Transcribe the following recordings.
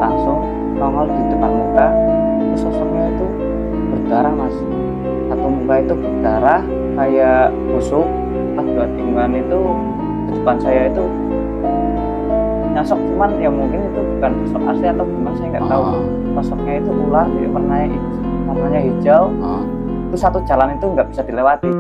langsung nongol di depan muka. Itu sosoknya itu berdarah mas, satu muka itu berdarah kayak busuk. Pas dua tikungan itu di depan saya itu nyosok, cuman ya mungkin itu bukan sosok asli atau gimana saya nggak tahu. Sosoknya itu ular ya, warnanya hijau. Itu satu jalan itu nggak bisa dilewati.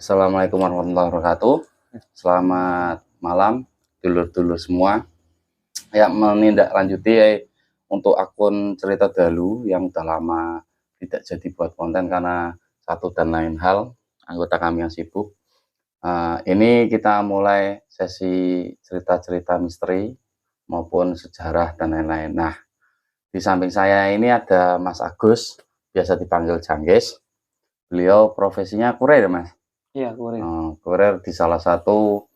Assalamualaikum warahmatullahi wabarakatuh. Selamat malam dulur-dulur semua yang menindaklanjuti untuk akun Cerita Dalu yang udah lama tidak jadi buat konten karena satu dan lain hal, anggota kami yang sibuk. Ini kita mulai sesi cerita-cerita misteri maupun sejarah dan lain-lain. Nah, di samping saya ini ada Mas Agus, biasa dipanggil Jangges. Beliau profesinya kurir ya Mas? Iya, kurir. Kurir di salah satu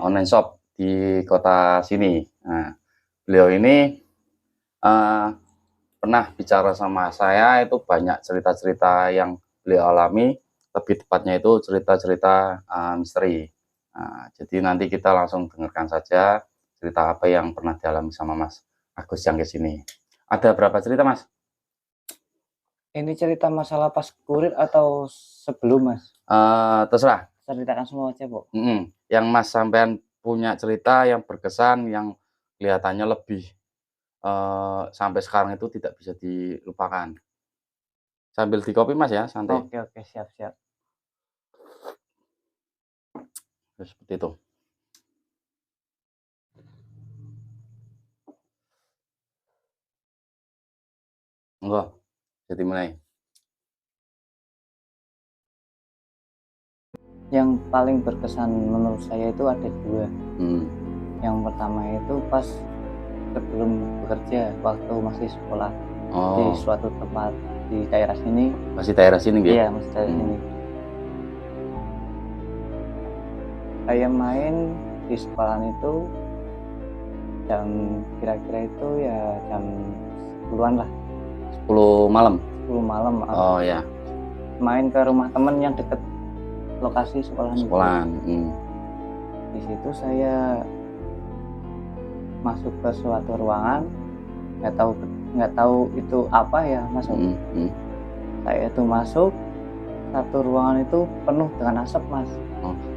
online shop di kota sini. Nah, beliau ini pernah bicara sama saya, itu banyak cerita-cerita yang beliau alami, lebih tepatnya itu cerita-cerita misteri. Nah, jadi nanti kita langsung dengarkan saja cerita apa yang pernah dialami sama Mas Agus yang ke sini. Ada berapa cerita Mas? Ini cerita masalah pas kurir atau sebelum mas? Terserah. Ceritakan semua aja bu. Yang Mas sampean punya cerita yang berkesan, yang kelihatannya lebih sampai sekarang itu tidak bisa dilupakan. Sambil di kopi Mas ya, santai. Oke, siap. Seperti itu. Enggak, jadi mulai. Yang paling berkesan menurut saya itu ada dua. Yang pertama itu pas sebelum bekerja, waktu masih sekolah di suatu tempat di daerah sini. Masih daerah sini gitu? Iya, masih daerah sini. Saya main di sekolahan itu jam kira-kira itu ya jam 10-an lah. 10 malam? 10 malam. Oh ya. Main ke rumah temen yang deket lokasi sekolahan. Di situ saya masuk ke suatu ruangan, nggak tahu itu apa ya masuk. Saya itu masuk, satu ruangan itu penuh dengan asap mas.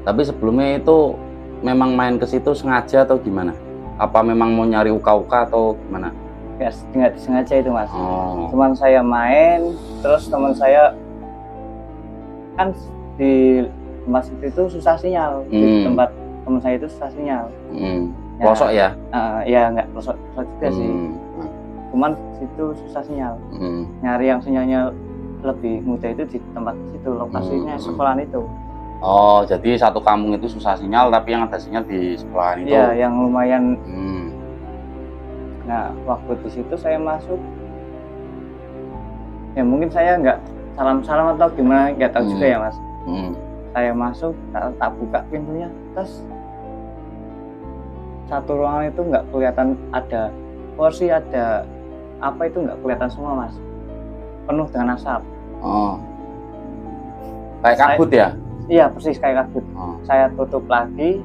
Tapi sebelumnya itu memang main ke situ sengaja atau gimana? Apa memang mau nyari uka-uka atau gimana? Ya nggak disengaja itu mas. Cuman saya main, terus teman saya kan di tempat itu susah sinyal. Di tempat teman saya itu susah sinyal. Pelosok ya? Ya nggak pelosok juga sih. Cuman situ susah sinyal. Nyari yang sinyalnya lebih mudah itu di tempat situ, lokasinya sekolahan itu. Oh, jadi satu kampung itu susah sinyal, tapi yang ada sinyal di sekolahan itu? Iya, yang lumayan. Nah, waktu di situ saya masuk, ya mungkin saya nggak salam-salam atau gimana, nggak tahu juga ya mas. Saya masuk, tak buka pintunya, terus satu ruangan itu nggak kelihatan ada kursi, ada apa itu nggak kelihatan semua mas, penuh dengan asap. Kayak kabut ya? Iya persis kayak kabut. Saya tutup lagi,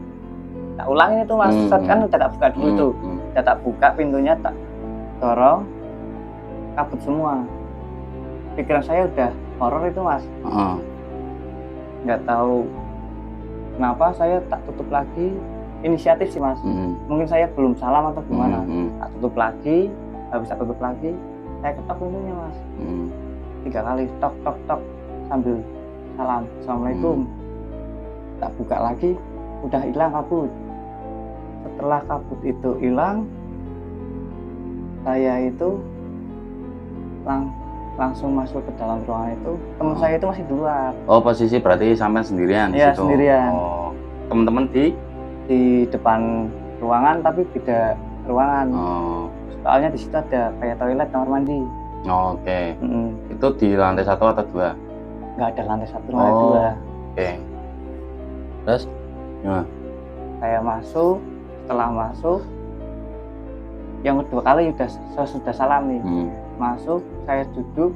tak ulangin itu mas. Kan udah tak buka dulu itu, udah tak buka pintunya, tak dorong, kabut semua. Pikiran saya udah horor itu mas. Nggak tahu kenapa saya tak tutup lagi. Inisiatif sih mas. Mungkin saya belum salam atau gimana. Tak tutup lagi, nggak bisa tutup lagi, saya ketok pintunya mas. 3 kali tok sambil salam, assalamualaikum. Tak buka lagi, udah hilang kabut. Setelah kabut itu hilang, saya itu langsung masuk ke dalam ruangan itu. Teman saya itu masih di luar. Posisi berarti sampai sendirian? Iya sendirian. Teman-teman di depan ruangan tapi beda ruangan. Soalnya di situ ada kayak toilet, kamar mandi. Oke. Itu di lantai 1 atau 2? Nggak ada lantai 1, lantai 2. Oke. Terus gimana? Saya masuk, setelah masuk yang kedua kali saya sudah salam nih. Masuk, saya duduk,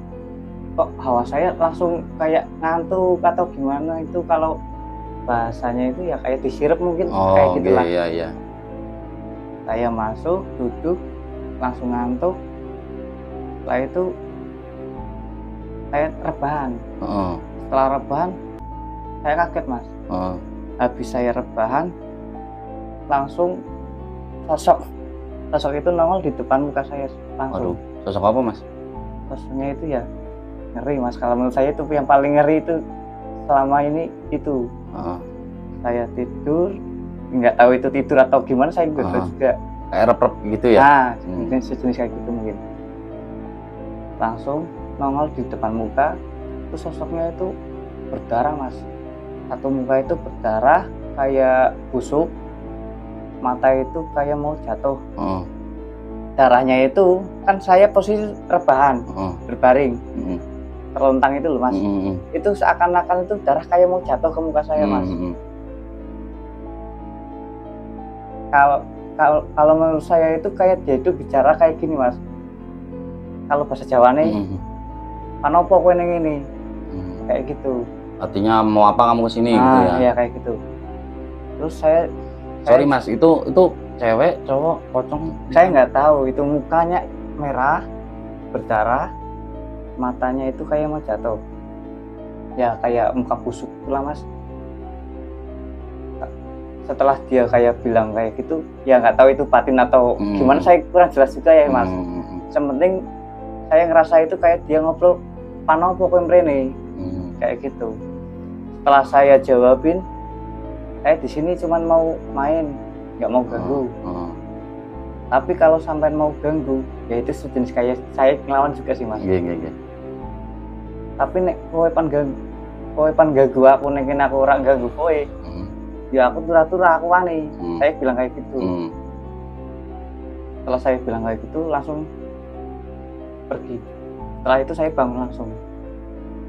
kok hawa saya langsung kayak ngantuk atau gimana, itu kalau bahasanya itu ya kayak disirep mungkin, kayak gitulah. Iya. Saya masuk, duduk, langsung ngantuk. Setelah itu saya rebahan. Setelah rebahan saya kaget mas. Habis saya rebahan langsung sosok itu nongol di depan muka saya langsung. Aduh, sosok apa mas? Sosoknya itu ya ngeri mas, kalau menurut saya itu yang paling ngeri itu selama ini itu. Saya tidur, nggak tahu itu tidur atau gimana, saya nggak tahu juga. Kayak rep gitu ya? Nah, mungkin sejenis kayak gitu mungkin. Langsung nongol di depan muka, itu sosoknya itu berdarah mas. Satu muka itu berdarah, kayak busuk, mata itu kayak mau jatuh. Darahnya itu kan saya posisi rebahan, berbaring, terlentang itu loh mas. Itu seakan-akan itu darah kayak mau jatuh ke muka saya mas. Kalau menurut saya itu kayak dia itu bicara kayak gini mas. Kalau bahasa Jawa nih, panopo kowe ning ini, kayak gitu. Artinya mau apa kamu kesini gitu ya? Iya kayak gitu. Terus saya sorry mas, itu cewek, cowok, pocong? Saya nggak tahu, itu mukanya merah, berdarah, matanya itu kayak mau jatuh. Ya kayak muka busuk itulah mas. Setelah dia kayak bilang kayak gitu, ya nggak tahu itu batin atau gimana, saya kurang jelas juga ya mas. Sementing saya ngerasa itu kayak dia ngobrol panopo kowe mrene, kayak gitu. Setelah saya jawabin, saya di sini cuman mau main, nggak mau ganggu. Tapi kalau sampai mau ganggu, ya itu sejenis kayak saya ngelawan juga sih mas. Iya. Tapi nek kowe pan ganggu aku, nek aku ora ganggu kowe, ya aku turah-turah aku wani. Saya bilang kayak gitu. Setelah saya bilang kayak gitu, langsung pergi. Setelah itu saya bangun langsung.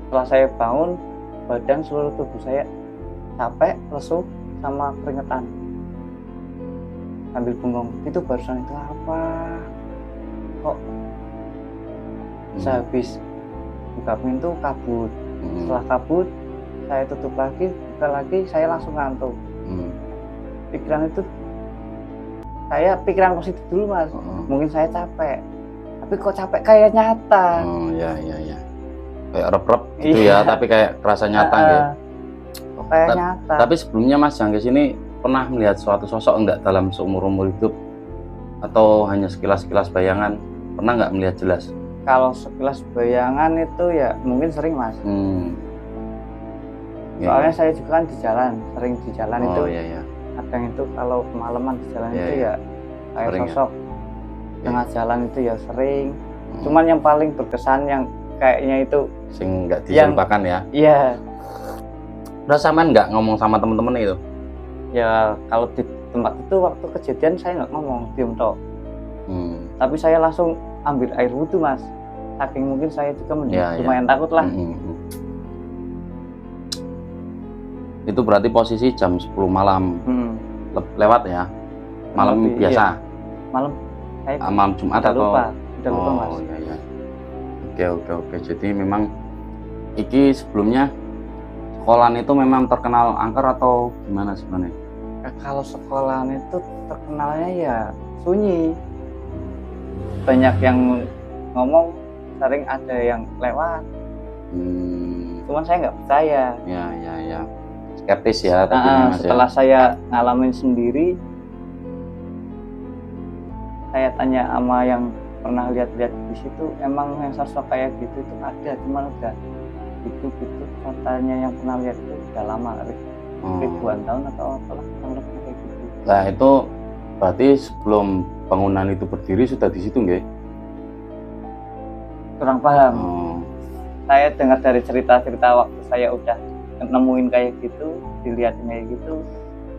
Setelah saya bangun, badan seluruh tubuh saya capek, lesu, sama keringetan. Sambil bengong, itu barusan itu apa? Kok sehabis buka pintu kabut. Setelah kabut, saya tutup lagi, buka lagi, saya langsung ngantuk. Pikiran itu, saya pikiran positif dulu mas. Mungkin saya capek, tapi kok capek kayak nyata. Iya. Kayak rep gitu ya, tapi kayak kerasa nyata gitu. Kok kayak nyata. Tapi sebelumnya mas Jangkis ini pernah melihat suatu sosok enggak dalam seumur-umur hidup? Atau hanya sekilas-sekilas bayangan? Pernah nggak melihat jelas? Kalau sekilas bayangan itu ya mungkin sering mas. Soalnya saya juga kan di jalan, sering di jalan itu. Iya. Kadang itu kalau kemalaman di jalan itu ya kayak sering sosok tengah jalan itu ya sering. Cuman yang paling berkesan yang kayaknya itu sing nggak dilupakan ya? Iya. Udah sampean nggak ngomong sama temen-temen itu? Ya kalau di tempat itu waktu kejadian saya nggak ngomong, diem toh. Tapi saya langsung ambil air wudhu mas. Saking mungkin saya juga lumayan takut lah. Itu berarti posisi jam 10 malam. Lewat ya? Malam biasa? Iya. Malam Jumat atau? Udah lupa mas. Iya. Oke. Jadi memang iki sebelumnya sekolahan itu memang terkenal angker atau gimana sebenarnya? Kalau sekolahan itu terkenalnya ya sunyi. Banyak yang ngomong, sering ada yang lewat. Cuman saya nggak percaya. Ya. Skeptis ya. Tapi setelah saya ngalamin sendiri, saya tanya sama yang pernah lihat-lihat di situ, emang yang sosok kayak gitu itu ada, cuman udah gitu katanya yang pernah lihat itu udah lama, ribuan tahun atau apalah, kayak gitu. Nah itu berarti sebelum bangunan itu berdiri sudah di situ nggak? Kurang paham. Saya dengar dari cerita-cerita waktu saya udah nemuin kayak gitu, dilihatin kayak gitu,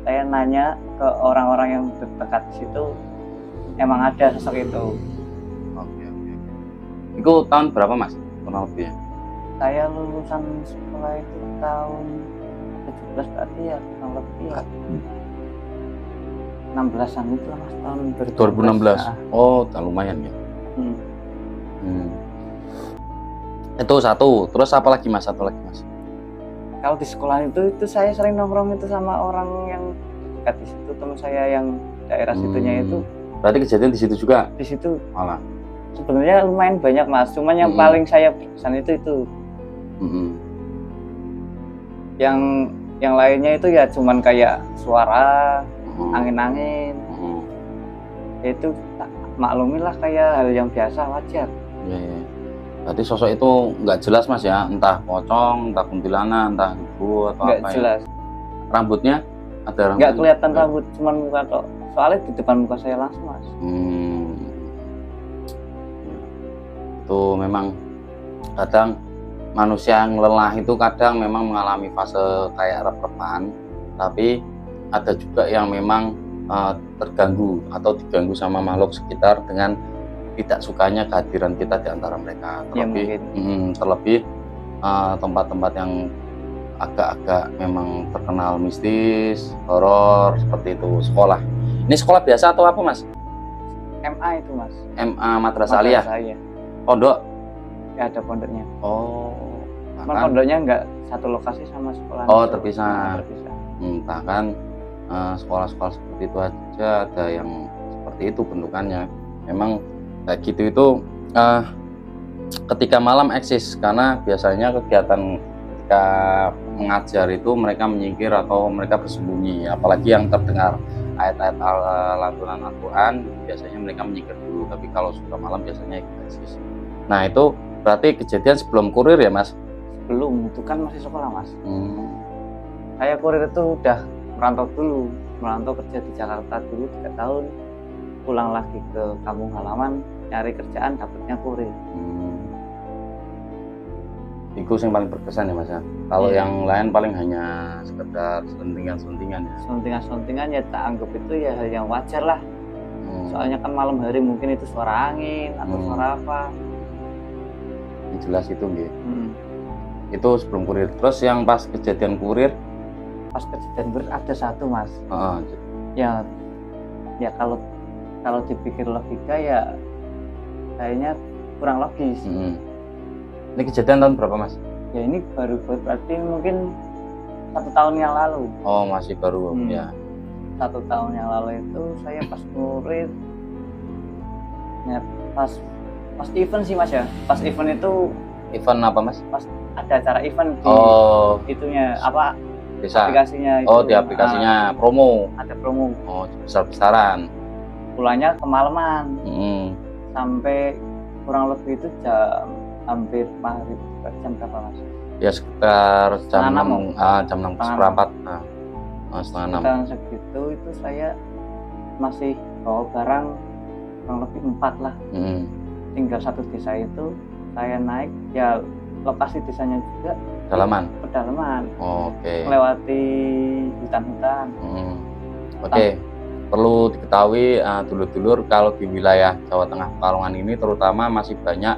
saya nanya ke orang-orang yang dekat di situ, emang ada sosok itu. Oke. Itu tahun berapa mas? Kurang lebih ya? Saya lulusan sekolah itu tahun 17 berarti ya, kurang lebih ya. 16-an itu lah Mas, tahun 2016. Nah. Oh, udah lumayan ya. Hmm. Itu satu. Terus apa lagi Mas? Satu lagi Mas. Kalau di sekolah itu saya sering nongkrong itu sama orang yang dekat di situ, teman saya yang daerah situnya itu. Berarti kejadian di situ juga? Di situ malah. Sebenarnya lumayan banyak Mas, cuman yang paling saya berkesan itu. Yang lainnya itu ya cuman kayak suara, angin-angin. Ya itu maklumilah kayak hal yang biasa, wajar. Ya. Berarti sosok itu nggak jelas Mas ya, entah pocong, entah kuntilanak, entah ibu atau nggak apa jelas. Ya? Rambutnya ada rambut? Nggak kelihatan rambut, cuman muka tok. Soalnya di depan muka saya langsung Mas. Itu memang kadang manusia yang lelah itu kadang memang mengalami fase kayak rep-repan, tapi ada juga yang memang terganggu atau diganggu sama makhluk sekitar dengan tidak sukanya kehadiran kita di antara mereka. Terlebih tempat-tempat yang agak-agak memang terkenal mistis, horor seperti itu. Sekolah. Ini sekolah biasa atau apa Mas? MA itu Mas. MA Madrasah Aliyah. Pondok? Ya ada pondoknya. Oh. Cuman pondoknya nggak satu lokasi sama sekolah. Oh terpisah. Bahkan sekolah-sekolah seperti itu aja ada yang seperti itu bentukannya. Memang kayak gitu itu ketika malam eksis, karena biasanya kegiatan ketika mengajar itu mereka menyingkir atau mereka bersembunyi, apalagi yang terdengar ayat-ayat lantunan Al-Quran biasanya mereka menyingkir dulu, tapi kalau sudah malam biasanya eksis. Nah itu berarti kejadian sebelum kurir ya Mas? Belum, itu kan masih sekolah Mas. Saya kurir itu udah merantau kerja di Jakarta dulu 3 tahun, pulang lagi ke kampung halaman nyari kerjaan, dapatnya kurir. Itu yang paling berkesan ya Mas ya. Kalau yang lain paling hanya sekedar selentingan-selentingan ya. Selentingan ya tak anggap itu ya hal yang wajar lah. Soalnya kan malam hari mungkin itu suara angin atau suara apa. Yang jelas itu gitu. Itu sebelum kurir. Terus yang pas kejadian kurir? Pas kejadian kurir ada satu Mas. Ya kalau dipikir logika ya kayaknya kurang logis. Ini kejadian tahun berapa Mas? Ya ini baru berarti mungkin 1 tahun yang lalu. Oh masih baru ya. 1 tahun yang lalu itu saya pas kurir, ya pas event sih Mas ya. Pas event itu. Event apa Mas? Pas ada acara event di itunya apa? Bisa. Aplikasinya. Di aplikasinya promo. Ada promo. Oh besar-besaran. Pulangnya kemalaman. Sampai kurang lebih itu hampir maghrib. Jam berapa Mas? Ya sekitar jam 6 seperempat. Setengah 6. Sekitar segitu itu saya masih bawa barang kurang lebih 4 lah. Tinggal satu desa itu saya naik, ya lokasi desanya juga pedalaman. Melewati hutan-hutan. Perlu diketahui dulur-dulur, kalau di wilayah Jawa Tengah Pekalongan ini terutama masih banyak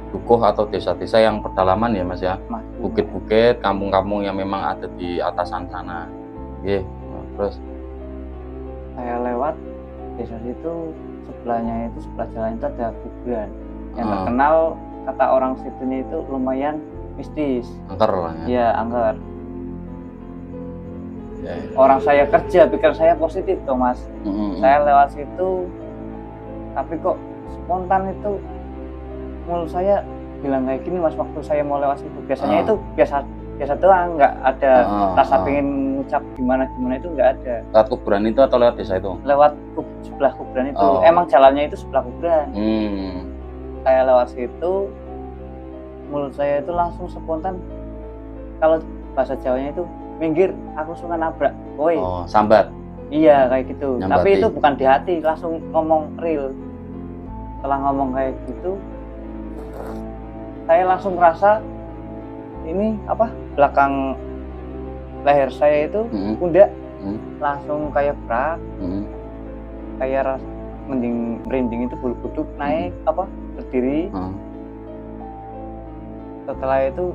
dukuh atau desa-desa yang pedalaman ya Mas ya. Bukit-bukit, kampung-kampung yang memang ada di atasan sana. Terus saya lewat desa itu, sebelah jalan itu ada kuburan yang terkenal, kata orang situnya itu lumayan mistis. Angker lah ya. Iya, angker. Orang saya kerja, pikiran saya positif tuh Mas. Saya lewat situ, tapi kok spontan itu mulut saya bilang kayak gini Mas, waktu saya mau lewat situ. Biasanya itu biasa doang, nggak ada rasa pengen ngucap gimana itu nggak ada. Lewat kuburan itu atau lewat desa itu? Lewat sebelah kuburan itu. Emang jalannya itu sebelah kuburan. Saya lewat situ, mulut saya itu langsung spontan, kalau bahasa Jawanya itu minggir, aku suka nabrak, woi. Sambat. Iya kayak gitu. Nyambati. Tapi itu bukan di hati, langsung ngomong real. Setelah ngomong kayak gitu, saya langsung merasa ini apa, belakang leher saya itu pundak langsung kayak berat, kayak merinding itu, bulu kuduk naik berdiri. Setelah itu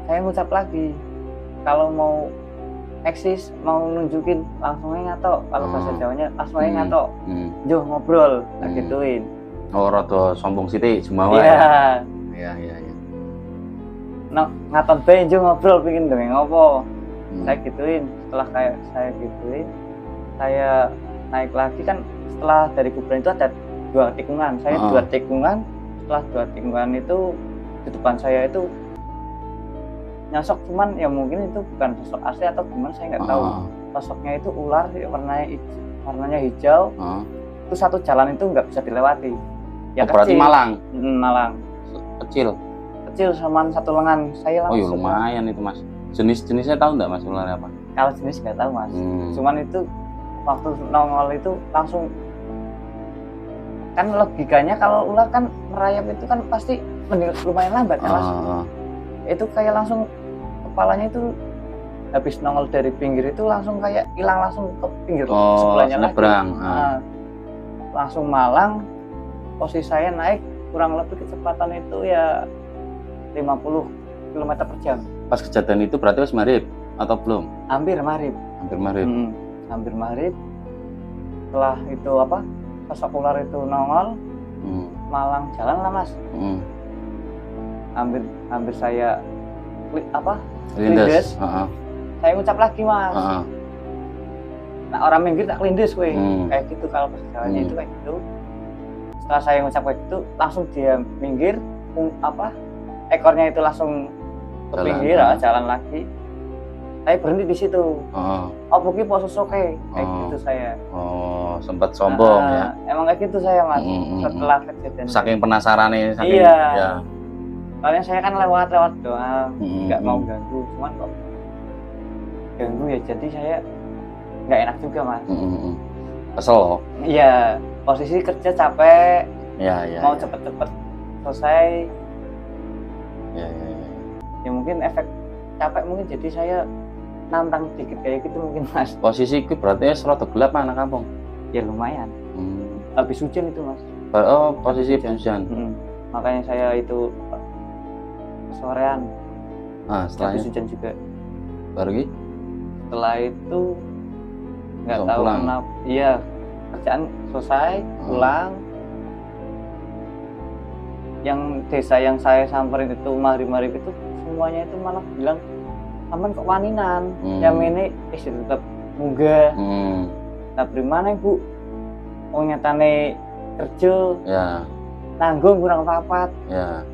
saya ngucap lagi, kalau mau eksis mau nunjukin langsung aja ngatok, kalau bahasa Jawanya langsung aja ngatok, jo ngobrol, tak Hmm. gituin. Oh, rada sombong sithik Jumawa Iya, ya. Iya. ngaton bae jo ngobrol pingin dongeng apa. Hmm. Saya gituin, setelah kayak saya gituin, saya naik lagi kan setelah dari kuburan itu ada 2 tikungan. Saya 2 tikungan, setelah 2 tikungan itu di depan saya itu nyosok, cuman ya mungkin itu bukan sosok asli atau gimana saya nggak tahu. Sosoknya itu ular warnanya hijau. Itu satu jalan itu nggak bisa dilewati. Ya berarti kecil. Malang. Kecil Sama satu lengan saya langsung. Oh ya lumayan itu Mas. Jenisnya tahu nggak Mas ular apa? Kalau jenis nggak tahu Mas. Cuman itu waktu nongol itu langsung, kan logikanya kalau ular kan merayap itu kan pasti lumayan lambat ya Mas. Itu kayak langsung kepalanya itu habis nongol dari pinggir itu langsung kayak hilang langsung ke pinggir sebelahnya lagi. Langsung Malang, posisi saya naik kurang lebih kecepatan itu ya 50 km per jam. Pas kejadian itu berarti pas maghrib atau belum? Hampir maghrib. Hampir maghrib. Setelah itu sosok ular itu nongol, Malang jalan lah Mas. Hampir saya kelindes. Saya ngucap lagi Mas. Nah orang minggir tak kelindes weh. Kayak gitu kalau perjalanannya itu kayak gitu. Setelah saya ngucap kayak gitu, langsung dia minggir, ekornya itu langsung ke pinggir, jalan lagi. Saya berhenti di situ. Buki pososoke kayak gitu saya. Sempat sombong ya. Emang kayak gitu saya Mas. Setelah kejadian. Saking penasaran nih. Iya. Ya. Soalnya saya kan lewat doang, nggak mau ganggu, cuman kok ganggu ya, jadi saya nggak enak juga Mas. Kesel loh. Iya, posisi kerja capek, mau cepet-cepet selesai. Ya mungkin efek capek mungkin jadi saya nantang dikit kayak gitu mungkin Mas. Posisi itu berarti serata gelap anak kampung? Ya lumayan. Habis hujan itu Mas. Oh posisi hujan. Makanya saya itu sorean. Setelah habis hujan juga. Baru gitu? Setelah itu nggak tahu kenapa. Iya, kerjaan selesai, pulang. Yang desa yang saya samperin itu maghrib itu semuanya itu malah bilang, "Aman kok waninan." Yang ini tetap munggah. Nah, bagaimana Ibu? Oh nyatane kerja. Ya. Nanggung kurang papat. Ya.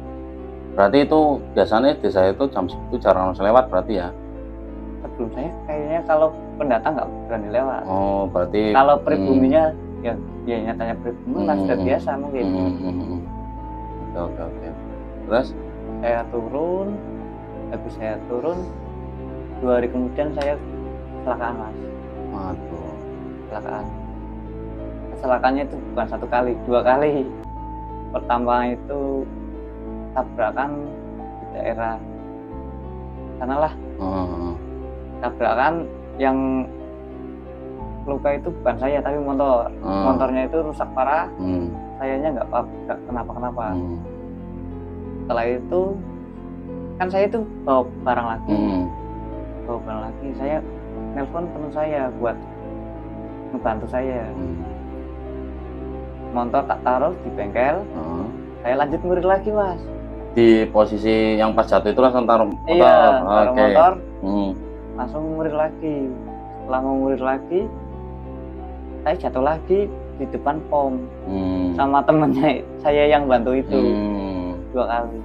Berarti itu biasanya desa itu jam segitu jarang lewat berarti ya? Sebelum saya kayaknya kalau pendatang nggak berani lewat. Oh berarti. Kalau pribuminya ya nyatanya pribumi lah sudah biasa mungkin. Oke. Terus? Saya turun, habis saya turun 2 hari kemudian saya kecelakaan Mas. Waduh. Kecelakaannya itu bukan 1 kali, 2 kali. Pertama itu tabrakan di daerah sanalah. Tabrakan yang luka itu bukan saya tapi motor. Motornya itu rusak parah. Sayanya nggak kenapa-kenapa. Setelah itu kan saya itu bawa barang lagi. Saya nelpon teman saya buat membantu saya. Motor tak taruh di bengkel. Saya lanjut ngurir lagi Mas. Di posisi yang pas jatuh itu langsung taruh motor? Iya, taruh motor. Langsung ngurir lagi. Setelah ngurir lagi, saya jatuh lagi di depan pom sama temennya saya yang bantu itu 2 kali.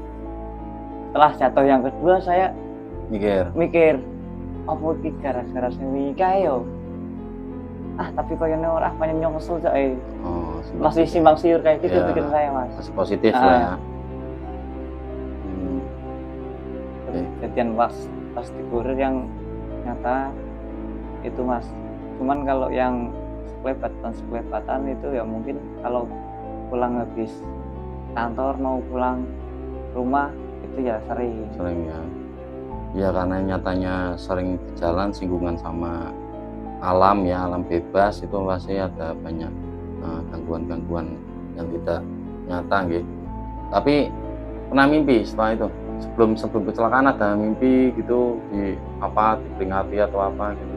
Setelah jatuh yang kedua saya mikir apa iki gara-gara sing yo. Tapi koyone ora pancen nyungsel cok masih simpang siur kayak gitu bikin saya Mas. Masih positif lah ya. Kejadian pas di kurir yang nyata itu Mas. Cuman kalau yang sekelebatan itu ya mungkin kalau pulang habis kantor mau pulang rumah itu ya sering ya. Ya karena nyatanya sering jalan singgungan sama alam ya, alam bebas itu pasti ada banyak gangguan-gangguan yang tidak nyata gitu. Tapi pernah mimpi setelah itu? Sebelum kecelakaan ada mimpi gitu diperingati atau apa gitu?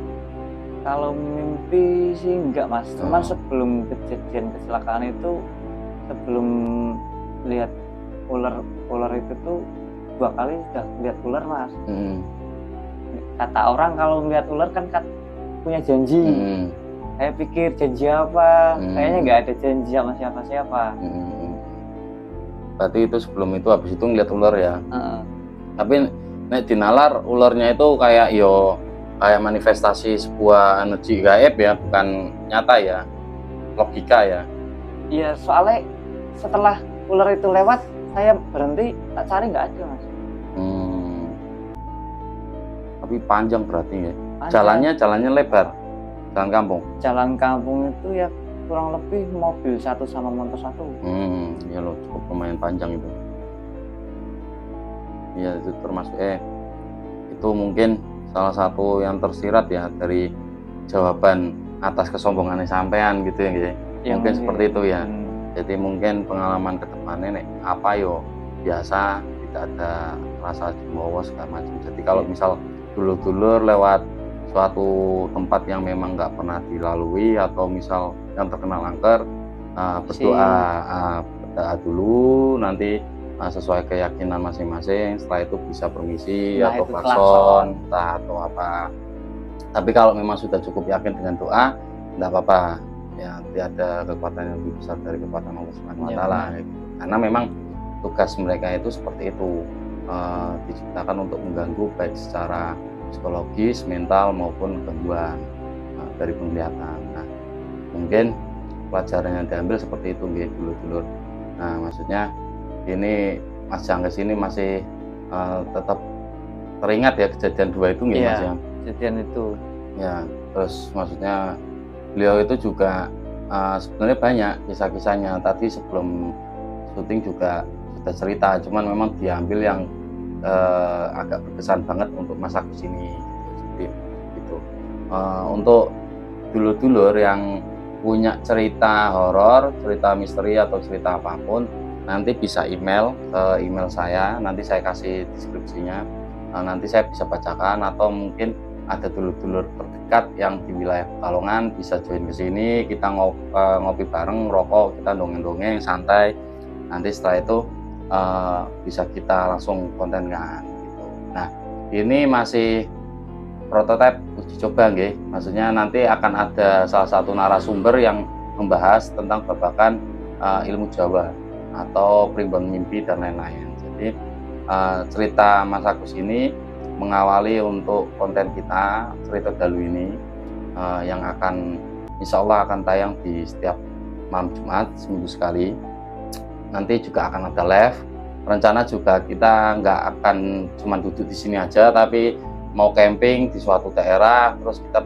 Kalau mimpi sih enggak Mas, cuman Oh. sebelum kejadian kecelakaan itu, sebelum lihat ular itu tuh 2 kali sudah lihat ular Mas. Kata orang kalau melihat ular kan punya janji. Saya pikir janji apa? Kayaknya nggak ada janji sama siapa-siapa. Berarti itu sebelum itu, habis itu ngeliat ular ya. Tapi nek dinalar ularnya itu kayak kayak manifestasi sebuah energi gaib ya, bukan nyata ya, logika ya. Iya, soalnya setelah ular itu lewat, saya berhenti, tak cari nggak ada Mas. Tapi panjang berarti ya. Panjang. Jalannya lebar, jalan kampung. Jalan kampung itu ya kurang lebih mobil 1 sama motor 1. Ya loh, cukup lumayan panjang itu. Iya, itu termasuk itu mungkin salah satu yang tersirat ya dari jawaban atas kesombongannya sampean gitu ya. Mungkin seperti itu ya. Jadi mungkin pengalaman ke depannya apa biasa, tidak ada rasa cemooh segala macam. Jadi kalau misal dulur-dulur lewat suatu tempat yang memang nggak pernah dilalui atau misal yang terkenal angker, berdoa dulu, nanti sesuai keyakinan masing-masing. Setelah itu bisa permisi atau klakson entah atau apa. Tapi kalau memang sudah cukup yakin dengan doa, enggak apa-apa ya, tidak ada kekuatan yang lebih besar dari kekuatan Allah Subhanahu wa Ta'ala. Karena memang tugas mereka itu seperti itu, diciptakan untuk mengganggu baik secara psikologis, mental maupun gangguan dari penglihatan. Nah, mungkin pelajaran yang diambil seperti itu dulur-dulur. Nah, maksudnya ini Mas Jangges ini masih tetap teringat ya kejadian 2 itu nggih Mas ya? Kejadian itu. Ya, terus maksudnya beliau itu juga sebenarnya banyak kisah-kisahnya. Tadi sebelum syuting juga sudah cerita, cuman memang diambil yang agak berkesan banget untuk Mas Agus ini gitu. Untuk dulur-dulur yang punya cerita horor, cerita misteri atau cerita apapun, nanti bisa email ke email saya, nanti saya kasih deskripsinya, nanti saya bisa bacakan, atau mungkin ada dulur-dulur terdekat yang di wilayah Pekalongan bisa join ke sini, kita ngopi bareng, rokok, kita dongeng-dongeng santai. Nanti setelah itu bisa kita langsung kontenkan gitu. Nah, ini masih prototipe uji coba nggih. Maksudnya nanti akan ada salah satu narasumber yang membahas tentang babakan ilmu Jawa atau primbon mimpi dan lain-lain. Jadi cerita Mas Agus ini mengawali untuk konten kita, cerita Dalu ini yang akan insya Allah akan tayang di setiap malam Jumat seminggu sekali. Nanti juga akan ada live. Rencana juga kita nggak akan cuma duduk di sini aja, tapi mau camping di suatu daerah, terus kita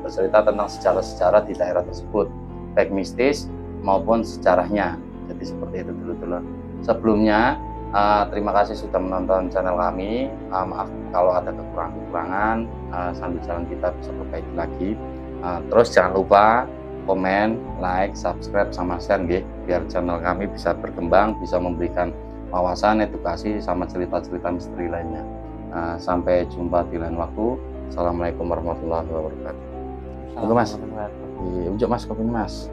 bercerita tentang sejarah-sejarah di daerah tersebut, baik mistis maupun sejarahnya. Jadi seperti itu dulu. Sebelumnya terima kasih sudah menonton channel kami. Maaf kalau ada kekurangan, sambil jalan kita bisa perbaiki lagi. Terus jangan lupa komen, like, subscribe, sama share nggih, biar channel kami bisa berkembang, bisa memberikan wawasan, edukasi, sama cerita-cerita misteri lainnya. Sampai jumpa di lain waktu. Assalamualaikum warahmatullahi wabarakatuh. Assalamualaikum Mas. Unjuk Mas kopi Mas.